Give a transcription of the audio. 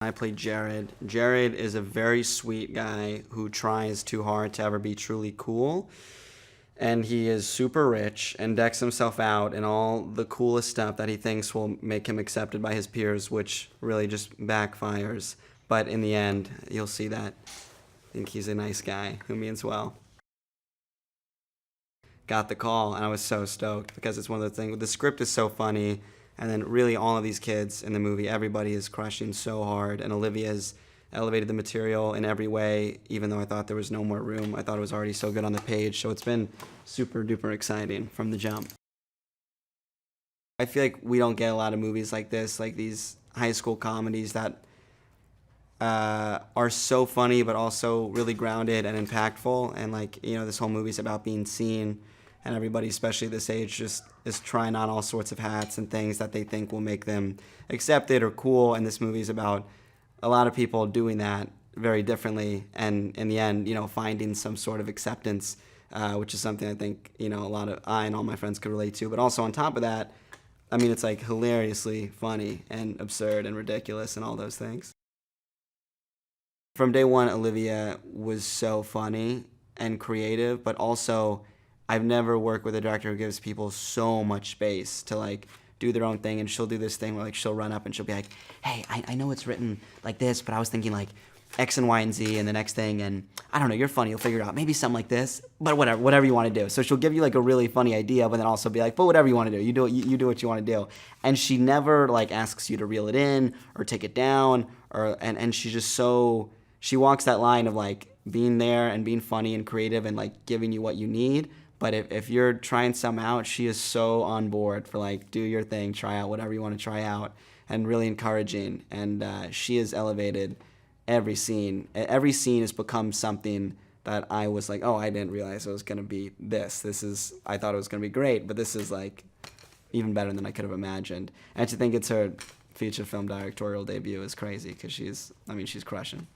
I played Jared. Jared is a very sweet guy who tries too hard to ever be truly cool. And he is super rich and decks himself out in all the coolest stuff that he thinks will make him accepted by his peers, which really just backfires. But in the end, you'll see that I think he's a nice guy who means well. Got the call, and I was so stoked because it's one of the things. The script is so funny, and then really all of these kids in the movie, everybody is crushing so hard, and Olivia's elevated the material in every way, even though I thought there was no more room. I thought it was already so good on the page, so it's been super duper exciting from the jump. I feel like we don't get a lot of movies like this, like these high school comedies that are so funny but also really grounded and impactful, and like, you know, this whole movie's about being seen, and everybody, especially this age, just is trying on all sorts of hats and things that they think will make them accepted or cool, and this movie's about a lot of people doing that very differently, and in the end, you know, finding some sort of acceptance, which is something I think, you know, a lot of I and all my friends could relate to. But also on top of that, I mean, it's like hilariously funny and absurd and ridiculous and all those things. From day one, Olivia was so funny and creative, but also I've never worked with a director who gives people so much space to like do their own thing, and she'll do this thing where like she'll run up and she'll be like, hey, I know it's written like this, but I was thinking like X and Y and Z and the next thing, and I don't know, you're funny, you'll figure it out, maybe something like this, but whatever you want to do. So she'll give you like a really funny idea, but then also be like, but whatever you want to do, you do what you want to do. And she never like asks you to reel it in or take it down, or and she's just so, she walks that line of like being there and being funny and creative and like giving you what you need. But if you're trying some out, she is so on board for like, do your thing, try out whatever you want to try out, and really encouraging. And she has elevated every scene. Every scene has become something that I was like, oh, I didn't realize it was going to be this. I thought it was going to be great, but this is like even better than I could have imagined. And to think it's her feature film directorial debut is crazy because she's crushing.